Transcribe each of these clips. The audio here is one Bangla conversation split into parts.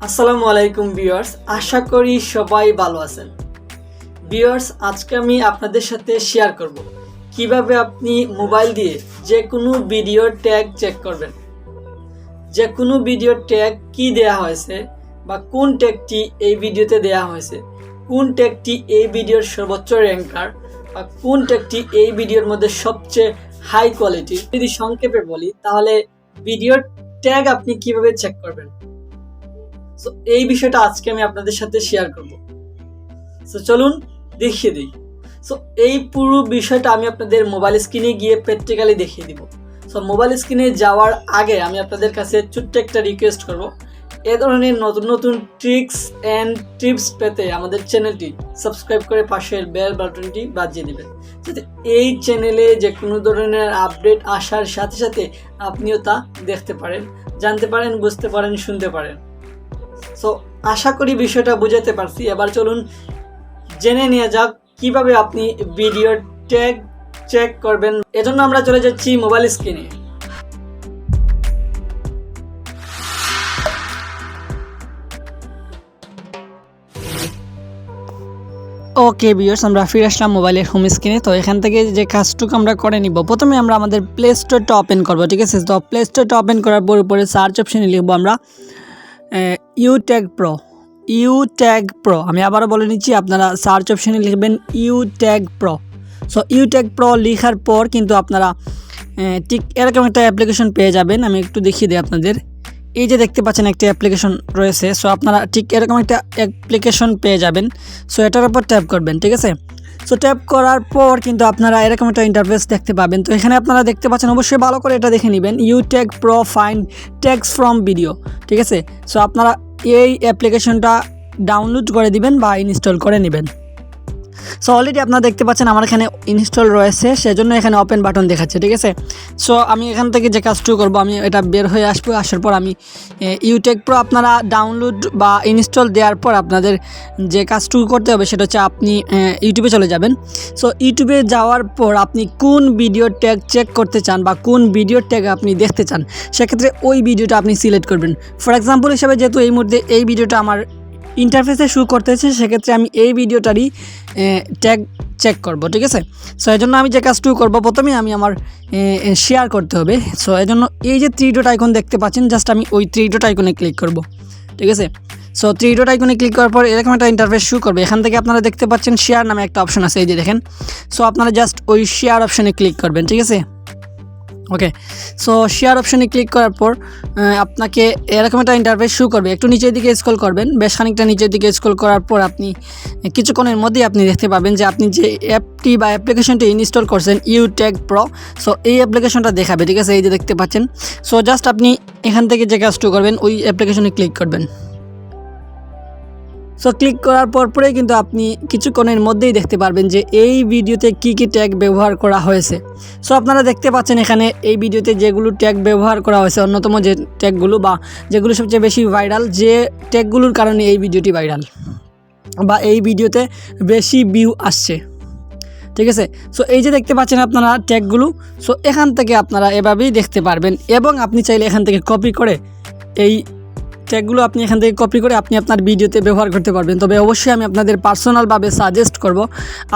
আসসালামু আলাইকুম ভিউয়ার্স, আশা করি সবাই ভালো আছেন। ভিউয়ার্স, আজকে আমি আপনাদের সাথে শেয়ার করব কিভাবে আপনি মোবাইল দিয়ে যে কোনো ভিডিওর ট্যাগ চেক করবেন। যে কোনো ভিডিওর ট্যাগ কি দেয়া হয়েছে বা কোন ট্যাগটি এই ভিডিওতে দেয়া হয়েছে, কোন ট্যাগটি এই ভিডিওর সর্বোচ্চ র্যাঙ্কার বা কোন ট্যাগটি এই ভিডিওর মধ্যে সবচেয়ে হাই কোয়ালিটি। যদি সংক্ষেপে বলি তাহলে ভিডিওর ট্যাগ আপনি কিভাবে চেক করবেন, সো এই বিষয়টা আজকে আমি আপনাদের সাথে শেয়ার করব। সো চলুন দেখিয়ে দিই। সো এই পুরো বিষয়টা আমি আপনাদের মোবাইল স্ক্রিনে গিয়ে প্র্যাকটিক্যালি দেখিয়ে দিব। সো মোবাইল স্ক্রিনে যাওয়ার আগে আমি আপনাদের কাছে ছোট্ট একটা রিকোয়েস্ট করব, এ ধরনের নতুন নতুন ট্রিক্স অ্যান্ড টিপস পেতে আমাদের চ্যানেলটি সাবস্ক্রাইব করে পাশের বেল বাটনটি বাজিয়ে দিবেন, যাতে এই চ্যানেলে যে কোনো ধরনের আপডেট আসার সাথে সাথে আপনিও তা দেখতে পারেন, জানতে পারেন, বুঝতে পারেন, শুনতে পারেন। সো আশা করি বিষয়টা বুঝাতে পারছি। এবার চলুন জেনে নিয়ে যাক কিভাবে আপনি ভিডিওর ট্যাগ চেক করবেন। এজন্য আমরা চলে যাচ্ছি মোবাইল স্ক্রিনে। ওকে ভিউয়ার্স, আমরা ফিরে আসলাম মোবাইলের হোম স্ক্রিনে। তো এখান থেকে যে কাজটুকু আমরা করে নিব, প্রথমে আমরা আমাদের প্লে স্টোরটা ওপেন করবো, ঠিক আছে। তো প্লে স্টোরটা ওপেন করার পর উপরে সার্চ অপশানে লিখবো আমরা ইউট্যাগ প্রো। আমি আবারও বলে নিচ্ছি, আপনারা সার্চ অপশানে লিখবেন ইউট্যাগ প্রো। সো ইউট্যাগ প্রো লেখার পর কিন্তু আপনারা ঠিক এরকম একটা অ্যাপ্লিকেশন পেয়ে যাবেন। আমি একটু দেখিয়ে দিই আপনাদের। এই যে দেখতে পাচ্ছেন একটা অ্যাপ্লিকেশন রয়েছে, সো আপনারা ঠিক এরকম একটা অ্যাপ্লিকেশন পেয়ে যাবেন। সো এটার উপর ট্যাপ করবেন, ঠিক আছে। সো ট্যাপ করার পর কিন্তু আপনারা এরকম একটা ইন্টারফেস দেখতে পাবেন। তো এখানে আপনারা দেখতে পাচ্ছেন, অবশ্যই ভালো করে এটা দেখে নেবেন, YouTag pro find tags from video, ঠিক আছে। সো আপনারা এই অ্যাপ্লিকেশনটা ডাউনলোড করে দিবেন বা ইনস্টল করে নেবেন। সো অলরেডি আপনারা দেখতে পাচ্ছেন আমার এখানে ইনস্টল রয়েছে, সেজন্য এখানে ওপেন বাটন দেখাচ্ছে, ঠিক আছে। সো আমি এখান থেকে যে কাজটুকু করবো, আমি এটা বের হয়ে আসবো, আসার পর আমি ইউট্যাগ প্রো আপনারা ডাউনলোড বা ইনস্টল দেওয়ার পর আপনাদের যে কাজটুকু করতে হবে সেটা হচ্ছে আপনি ইউটিউবে চলে যাবেন। সো ইউটিউবে যাওয়ার পর আপনি কোন ভিডিও ট্যাগ চেক করতে চান বা কোন ভিডিও ট্যাগ আপনি দেখতে চান, সেক্ষেত্রে ওই ভিডিওটা আপনি সিলেক্ট করবেন। ফর এক্সাম্পল হিসাবে, যেহেতু এই মুহূর্তে এই ভিডিওটা আমার ইন্টারফেসে শো করতেছে, সেক্ষেত্রে আমি এই ভিডিওটারই ট্যাগ চেক করব, ঠিক আছে। সো এই জন্য আমি যে কাজটুকু করবো, প্রথমে আমি আমার শেয়ার করতে হবে। সো এই জন্য এই যে থ্রি ডট আইকন দেখতে পাচ্ছেন, জাস্ট আমি ওই থ্রি ডট আইকনে ক্লিক করব, ঠিক আছে। সো থ্রি ডট আইকনে ক্লিক করার পর এরকম একটা ইন্টারফেস শো করবে। এখান থেকে আপনারা দেখতে পাচ্ছেন শেয়ার নামে একটা অপশন আছে, এই যে দেখেন। সো আপনারা জাস্ট ওই শেয়ার অপশানে ক্লিক করবেন, ঠিক আছে। ওকে, সো শেয়ার অপশানে ক্লিক করার পর আপনাকে এরকম একটা ইন্টারফেস শো করবে। একটু নিচের দিকে স্ক্রল করবেন, বেশ খানিকটা নিচের দিকে স্ক্রল করার পর আপনি কিছুক্ষণের মধ্যেই আপনি দেখতে পাবেন যে আপনি যে অ্যাপটি বা অ্যাপ্লিকেশনটি ইনস্টল করছেন ইউট্যাগ প্রো, সো এই অ্যাপ্লিকেশনটা দেখাবে, ঠিক আছে। এই যে দেখতে পাচ্ছেন। সো জাস্ট আপনি এখান থেকে যে কাজটুকু করবেন, ওই অ্যাপ্লিকেশনে ক্লিক করবেন। সো ক্লিক করার পরেই কিন্তু আপনি কিছুক্ষণের মধ্যেই দেখতে পারবেন যে এই ভিডিওতে কি কি ট্যাগ ব্যবহার করা হয়েছে। সো আপনারা দেখতে পাচ্ছেন এখানে এই ভিডিওতে যেগুলো ট্যাগ ব্যবহার করা হয়েছে, অন্যতম যে ট্যাগগুলো বা যেগুলো সবচেয়ে বেশি ভাইরাল, যে ট্যাগগুলোর কারণে এই ভিডিওটি ভাইরাল বা এই ভিডিওতে বেশি ভিউ আসছে, ঠিক আছে। সো এই যে দেখতে পাচ্ছেন আপনারা ট্যাগগুলো, সো এখান থেকে আপনারা এভাবেই দেখতে পারবেন। এবং আপনি চাইলে এখান থেকে কপি করে এই ট্যাগগুলো আপনি এখান থেকে কপি করে আপনি আপনার ভিডিওতে ব্যবহার করতে পারবেন। তবে অবশ্যই আমি আপনাদের পার্সোনালভাবে সাজেস্ট করব,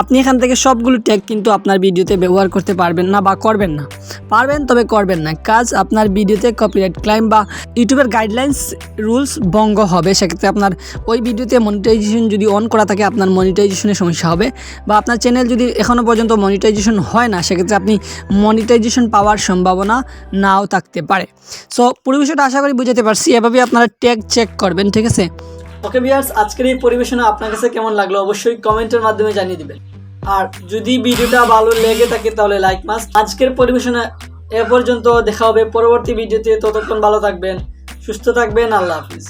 আপনি এখান থেকে সবগুলো ট্যাগ কিন্তু আপনার ভিডিওতে ব্যবহার করতে পারবেন না বা করবেন না। পারবেন তবে করবেন না, কাজ আপনার ভিডিওতে কপিরাইট ক্লাইম বা ইউটিউবের গাইডলাইন্স রুলস ভঙ্গ হবে। সেক্ষেত্রে আপনার ওই ভিডিওতে মনিটাইজেশন যদি অন করা থাকে, আপনার মনিটাইজেশনের সমস্যা হবে। বা আপনার চ্যানেল যদি এখনও পর্যন্ত মনিটাইজেশন হয় না, সেক্ষেত্রে আপনি মনিটাইজেশন পাওয়ার সম্ভাবনা নাও থাকতে পারে। সো পুরো বিষয়টা আশা করি বুঝাতে পারছি। এভাবে আপনারা ট্যাগ চেক করবেন, ঠিক আছে। ওকে ভিউয়ার্স, আজকের এই পরিবেশনা আপনার কাছে কেমন লাগলো অবশ্যই কমেন্টের মাধ্যমে জানিয়ে দিবেন। আর যদি ভিডিওটা ভালো লেগে থাকে তাহলে লাইক মাস্ট। আজকের পরিবেশনা এ পর্যন্ত, দেখা হবে পরবর্তী ভিডিওতে। ততক্ষণ ভালো থাকবেন, সুস্থ থাকবেন, আল্লাহ হাফিজ।